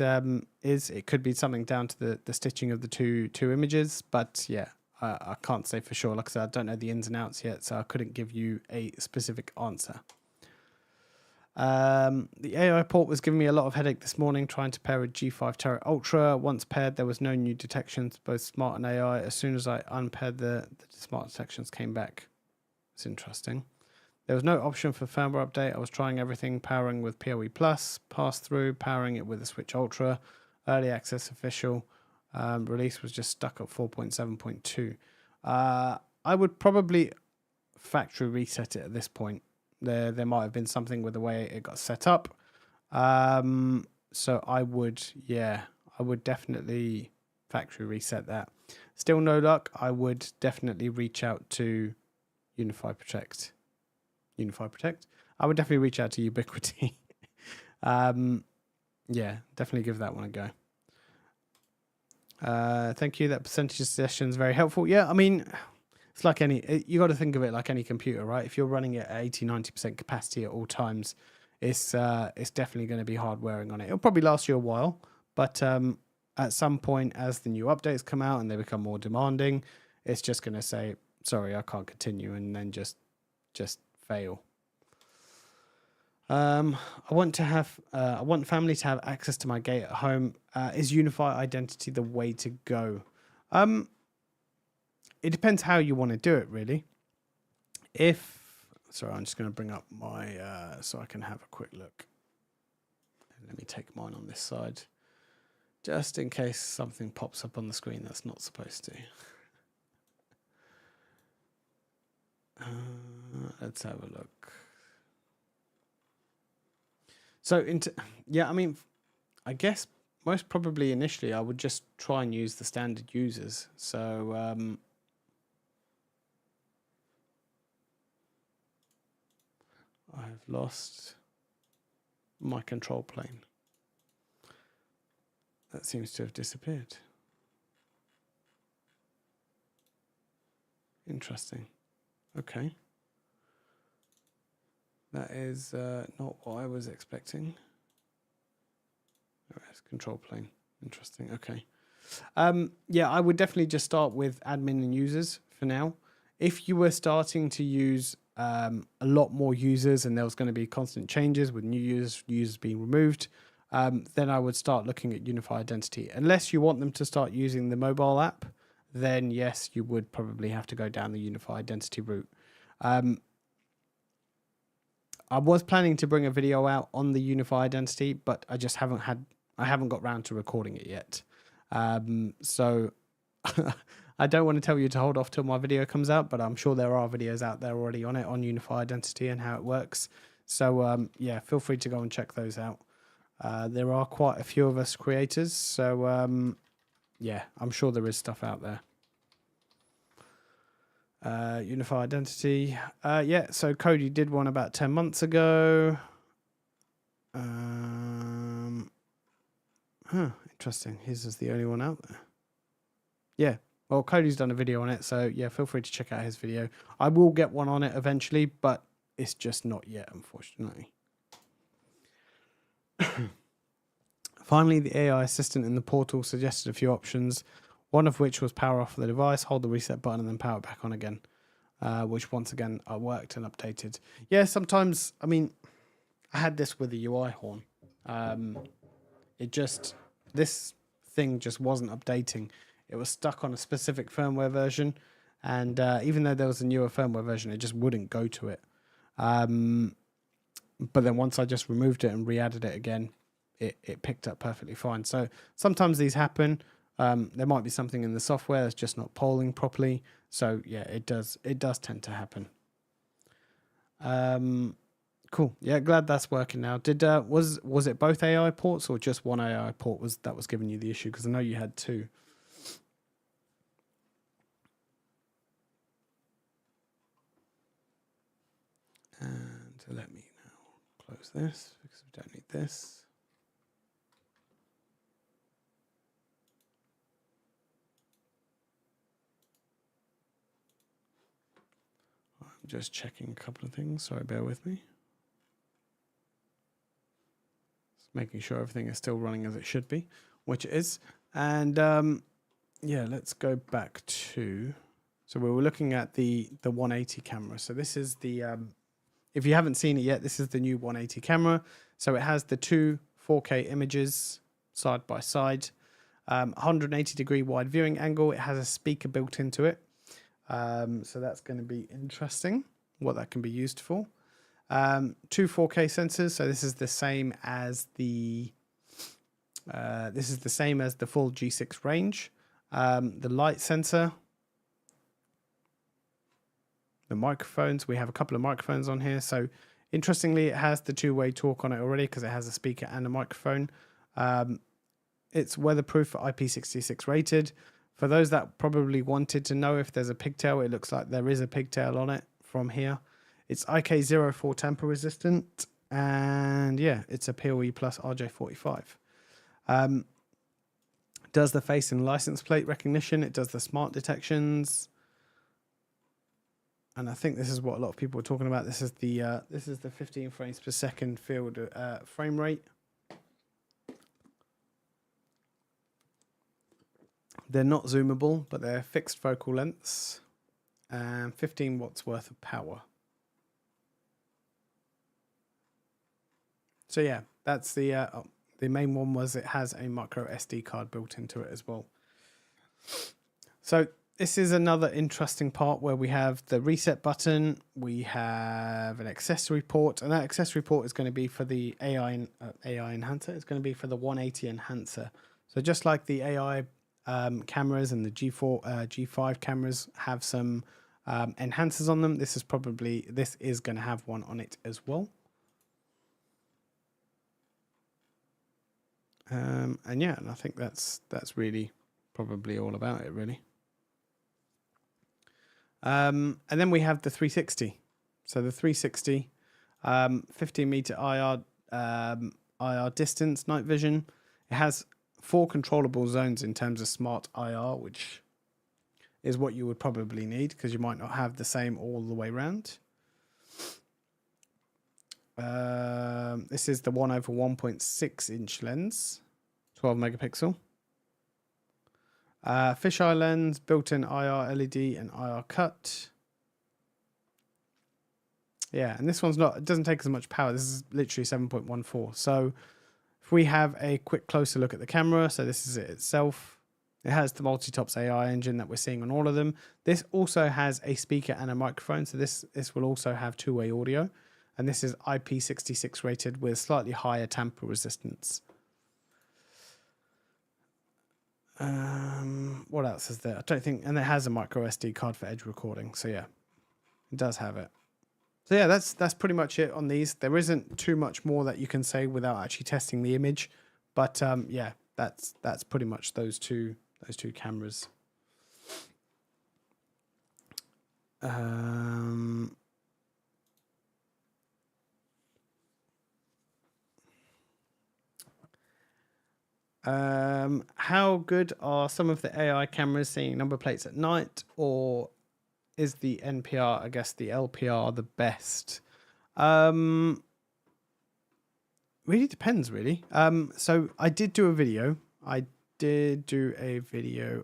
is. It could be something down to the stitching of the two images, but yeah, I can't say for sure. Like I said, I don't know the ins and outs yet, so I couldn't give you a specific answer. The AI port was giving me a lot of headache this morning trying to pair a G5 Terra Ultra. Once paired, there was no new detections, both smart and AI. As soon as I unpaired, the smart detections came back. It's interesting. There was no option for firmware update. I was trying everything, powering with PoE Plus, pass-through, powering it with the Switch Ultra, early access official. Release was just stuck at 4.7.2. I would probably factory reset it at this point. There might have been something with the way it got set up. So I would definitely factory reset that. Still no luck. I would definitely reach out to UniFi Protect. I would definitely reach out to Ubiquiti. Yeah, definitely give that one a go. Thank you. That percentage session is very helpful. Yeah, I mean, it's like you got to think of it like any computer, right? If you're running it at 80-90% capacity at all times, it's definitely going to be hard wearing on it. It'll probably last you a while, but at some point, as the new updates come out and they become more demanding, it's just going to say, sorry, I can't continue, and then just fail. I want family to have access to my gate at home. Is UniFi Identity the way to go? It depends how you want to do it, really. Sorry, I'm just going to bring up my, so I can have a quick look. Let me take mine on this side, just in case something pops up on the screen that's not supposed to. Let's have a look. So, yeah, I mean, I guess most probably initially I would just try and use the standard users. So, I've lost my control plane. That seems to have disappeared. Interesting. Okay. That is not what I was expecting. There's control plane. Interesting. Okay. Yeah, I would definitely just start with admin and users for now. If you were starting to use a lot more users and there was going to be constant changes with new users being removed, then I would start looking at UniFi Identity. Unless you want them to start using the mobile app, then yes, you would probably have to go down the UniFi Identity route. I was planning to bring a video out on the UniFi Identity, but I just haven't got round to recording it yet. So I don't want to tell you to hold off till my video comes out, but I'm sure there are videos out there already on it, on UniFi Identity and how it works. So yeah, feel free to go and check those out. There are quite a few of us creators, so yeah, I'm sure there is stuff out there. UniFi Identity. Yeah, so Cody did one about 10 months ago. Interesting. His is the only one out there. Yeah, well, Cody's done a video on it, so yeah, feel free to check out his video. I will get one on it eventually, but it's just not yet, unfortunately. Finally, the AI assistant in the portal suggested a few options, one of which was power off the device, hold the reset button, and then power it back on again, which once again worked and updated. Yeah, sometimes, I mean, I had this with the UI horn. This thing just wasn't updating. It was stuck on a specific firmware version, and even though there was a newer firmware version, it just wouldn't go to it. But then once I just removed it and re-added it again, it picked up perfectly fine. So sometimes these happen. There might be something in the software that's just not polling properly. So yeah, it does tend to happen. Cool. Yeah, glad that's working now. Was it both AI ports or just one AI port that was giving you the issue? Because I know you had two. And let me now close this because we don't need this. I'm just checking a couple of things. Sorry, bear with me. Just making sure everything is still running as it should be, which it is. And yeah, let's go back to. So we were looking at the 180 camera. So this is the. If you haven't seen it yet, this is the new 180 camera. So it has the two 4K images side by side, 180-degree wide viewing angle. It has a speaker built into it. So that's going to be interesting, what that can be used for. Two 4K sensors. So this is the same as the full G6 range. The light sensor. The microphones, we have a couple of microphones on here. So interestingly, it has the two-way talk on it already because it has a speaker and a microphone. It's weatherproof for IP66 rated. For those that probably wanted to know if there's a pigtail, it looks like there is a pigtail on it from here. It's IK04 tamper resistant, and yeah, it's a PoE plus RJ45. Does the face and license plate recognition. It does the smart detections. And I think this is what a lot of people are talking about. This is the 15 frames per second field frame rate. They're not zoomable, but they're fixed focal lengths and 15 watts worth of power. So yeah, that's the main one. Was it has a micro SD card built into it as well. So this is another interesting part where we have the reset button, we have an accessory port, and that accessory port is going to be for the AI enhancer. It's going to be for the 180 enhancer. So just like the AI cameras and the G5 cameras have some enhancers on them, this is going to have one on it as well. And yeah, and I think that's really probably all about it, really. And then we have the 360. So the 360, 15 meter IR distance, night vision. It has 4 controllable zones in terms of smart IR, which is what you would probably need because you might not have the same all the way around. This is the 1/1.6 inch lens, 12 megapixel. Fisheye lens, built-in IR LED and IR cut. Yeah, and this one's it doesn't take as much power. This is literally 7.14. So if we have a quick closer look at the camera, so this is it itself. It has the multi-tops AI engine that we're seeing on all of them. This also has a speaker and a microphone. So this will also have two-way audio. And this is IP66 rated with slightly higher tamper resistance. What else is there? I don't think, and it has a micro SD card for edge recording. So yeah, it does have it. So yeah, that's pretty much it on these. There isn't too much more that you can say without actually testing the image, but yeah, that's pretty much those two cameras. How good are some of the AI cameras seeing number plates at night, or is the NPR, I guess the LPR, the best? Really depends, really. So I did do a video.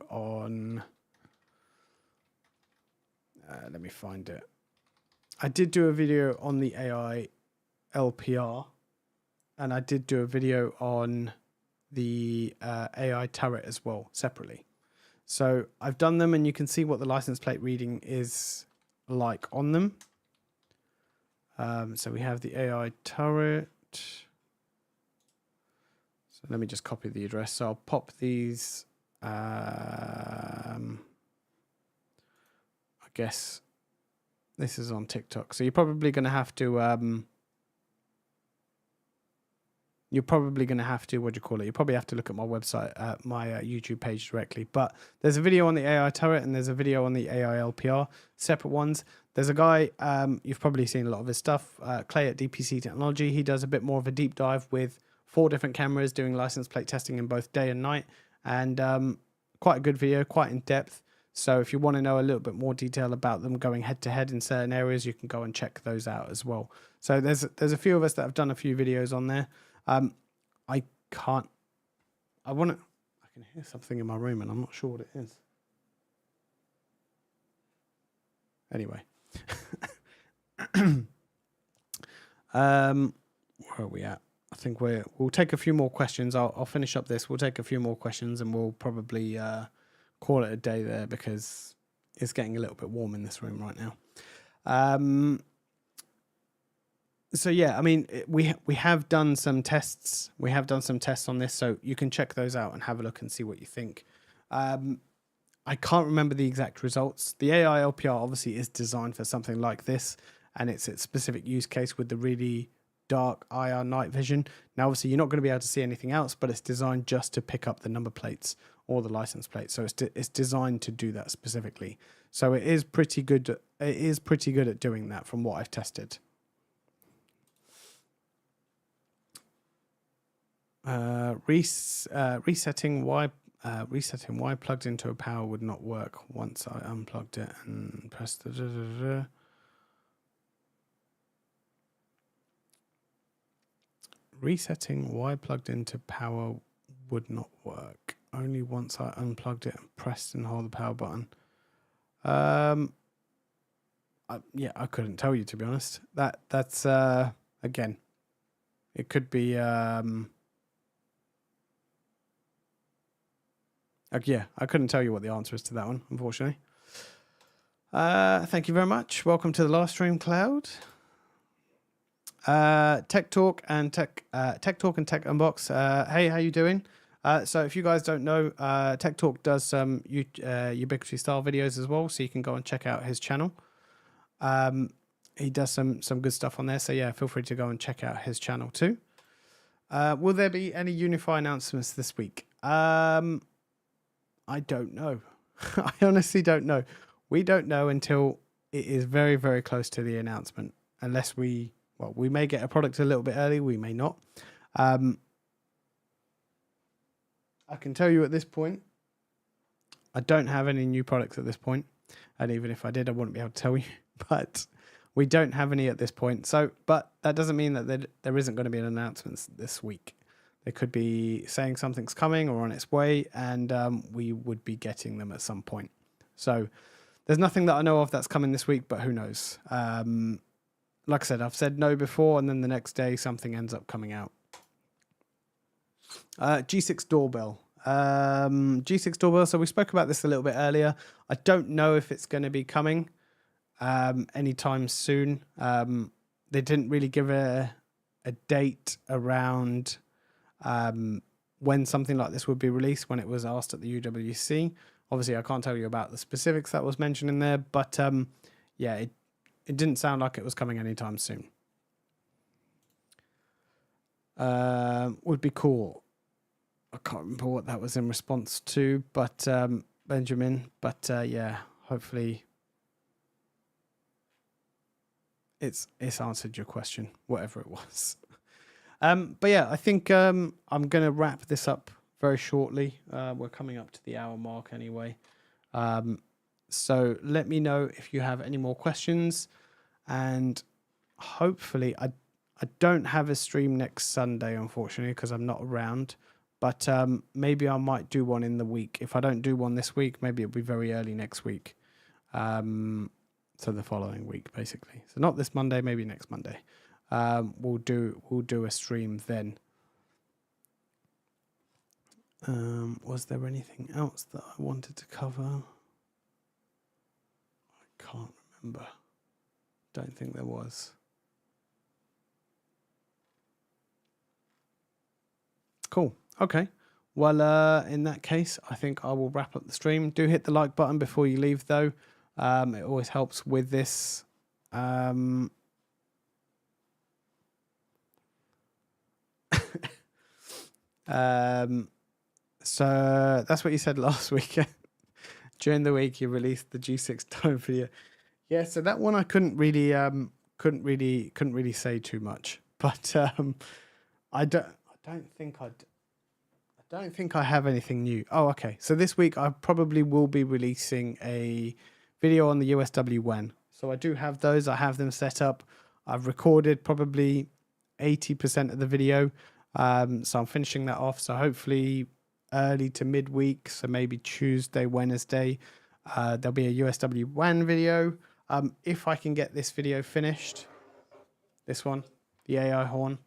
On. Let me find it. I did do a video on the AI LPR, and I did do a video on the AI turret as well, separately. So I've done them, and you can see what the license plate reading is like on them. So we have the AI turret. So let me just copy the address. So I'll pop these. I guess this is on TikTok. So you're probably going to have to. What do you call it? You probably have to look at my website, my YouTube page directly. But there's a video on the AI turret and there's a video on the AI LPR, separate ones. There's a guy, you've probably seen a lot of his stuff, Clay at DPC Technology. He does a bit more of a deep dive with 4 different cameras doing license plate testing in both day and night. And quite a good video, quite in depth. So if you want to know a little bit more detail about them going head to head in certain areas, you can go and check those out as well. So there's a few of us that have done a few videos on there. I can hear something in my room and I'm not sure what it is. Anyway. Where are we at? I think we'll take a few more questions. I'll finish up this. We'll take a few more questions and we'll probably call it a day there because it's getting a little bit warm in this room right now. So yeah, I mean, we have done some tests. We have done some tests on this, so you can check those out and have a look and see what you think. I can't remember the exact results. The AI LPR obviously is designed for something like this, and it's its specific use case with the really dark IR night vision. Now, obviously, you're not going to be able to see anything else, but it's designed just to pick up the number plates or the license plates. So it's designed to do that specifically. So it is pretty good. It is pretty good at doing that from what I've tested. Resetting why plugged into a power would not work once I unplugged it and pressed the resetting why plugged into power would not work. only once I unplugged it and pressed and hold the power button. Yeah, I couldn't tell you, to be honest. That's again, it could be yeah, I couldn't tell you what the answer is to that one, unfortunately. Thank you very much. Welcome to the live stream, Cloud. Tech Talk and Tech Unbox. Hey, how you doing? So if you guys don't know, Tech Talk does some Ubiquiti style videos as well, so you can go and check out his channel. He does some good stuff on there, so yeah, feel free to go and check out his channel too. Will there be any UniFi announcements this week? I don't know. I honestly don't know. We don't know until it is very, very close to the announcement, unless we may get a product a little bit early, we may not. I can tell you at this point, I don't have any new products at this point, and even if I did, I wouldn't be able to tell you, but we don't have any at this point. So, but that doesn't mean that there isn't going to be an announcement this week. They could be saying something's coming or on its way, and we would be getting them at some point. So there's nothing that I know of that's coming this week, but who knows? Like I said, I've said no before, and then the next day something ends up coming out. G6 Doorbell. G6 Doorbell. So we spoke about this a little bit earlier. I don't know if it's going to be coming anytime soon. They didn't really give a date around when something like this would be released when it was asked at the UWC. Obviously, I can't tell you about the specifics that was mentioned in there, but yeah, it didn't sound like it was coming anytime soon. Would be cool. I can't remember what that was in response to, but Benjamin. But yeah, hopefully it's answered your question, whatever it was. But yeah, I think I'm going to wrap this up very shortly. We're coming up to the hour mark anyway. So let me know if you have any more questions, and hopefully I don't have a stream next Sunday, unfortunately, because I'm not around. But maybe I might do one in the week. If I don't do one this week, maybe it'll be very early next week. So the following week, basically. So not this Monday, maybe next Monday. We'll do a stream then. Was there anything else that I wanted to cover? I can't remember. Don't think there was. Cool. Okay. Well, in that case, I think I will wrap up the stream. Do hit the like button before you leave, though. It always helps with this. So that's what you said last week. During the week, you released the G6 Dome video. Yeah, so that one I couldn't really say too much. But I don't think I have anything new. Oh, okay. So this week I probably will be releasing a video on the USW WAN. So I do have those. I have them set up. I've recorded probably 80% of the video. So I'm finishing that off. So hopefully early to midweek. So maybe Tuesday, Wednesday, there'll be a USW WAN video. If I can get this video finished, this one, the AI horn,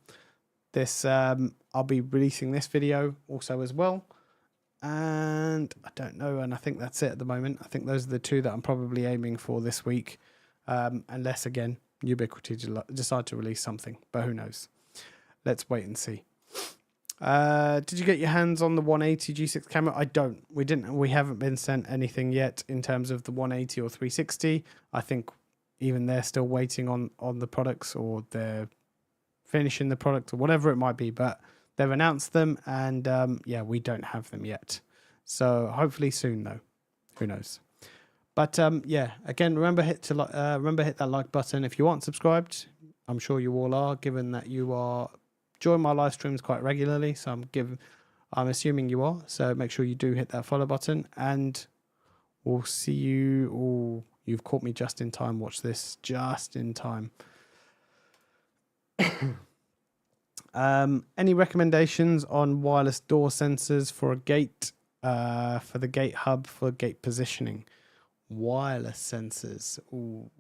this I'll be releasing this video also as well. And I don't know, and I think that's it at the moment. I think those are the two that I'm probably aiming for this week, unless again Ubiquiti decide to release something, but who knows. Let's wait and see. Did you get your hands on the 180 G6 camera? I don't. We haven't been sent anything yet in terms of the 180 or 360. I think even they're still waiting on the products, or they're finishing the product, or whatever it might be, but they've announced them, and yeah, we don't have them yet. So hopefully soon, though. Who knows? But yeah, again, remember hit that like button if you aren't subscribed. I'm sure you all are, given that you are join my live streams quite regularly. So I'm assuming you are. So make sure you do hit that follow button, and we'll see you. Oh, you've caught me just in time. Watch this, just in time. Any recommendations on wireless door sensors for a gate? for the gate hub for gate positioning. Wireless sensors. Ooh.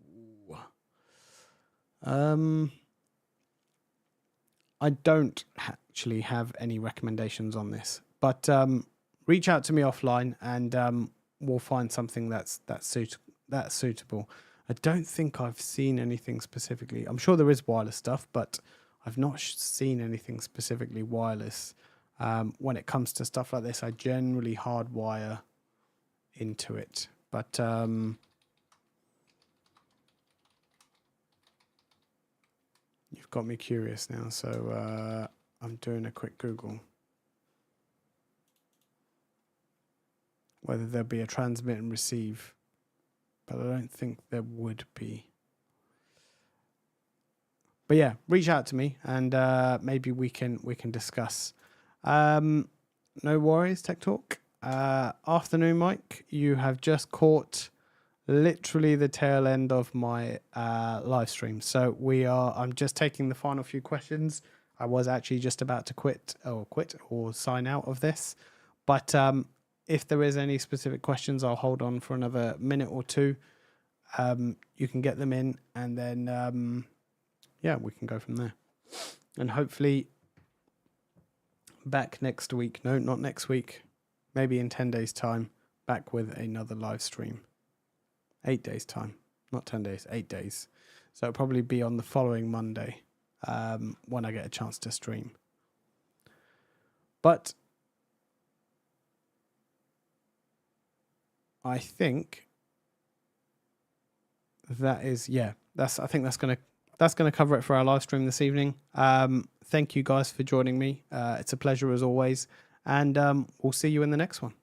I don't actually have any recommendations on this, but reach out to me offline and we'll find something that's suitable. I don't think I've seen anything specifically. I'm sure there is wireless stuff, but I've not seen anything specifically wireless. When it comes to stuff like this, I generally hardwire into it, but you've got me curious now, so I'm doing a quick Google. Whether there'll be a transmit and receive, but I don't think there would be. But yeah, reach out to me and maybe we can discuss. No worries, Tech Talk. Afternoon, Mike. You have just caught literally the tail end of my live stream. So I'm just taking the final few questions. I was actually just about to quit or sign out of this. But if there is any specific questions, I'll hold on for another minute or two. You can get them in and then, yeah, we can go from there. And hopefully back next week. No, not next week. Maybe in 10 days' time, back with another live stream. 8 days' time. Not 10 days, 8 days. So it'll probably be on the following Monday when I get a chance to stream. But I think that is, yeah, I think that's gonna cover it for our live stream this evening. Thank you guys for joining me. It's a pleasure as always, and we'll see you in the next one.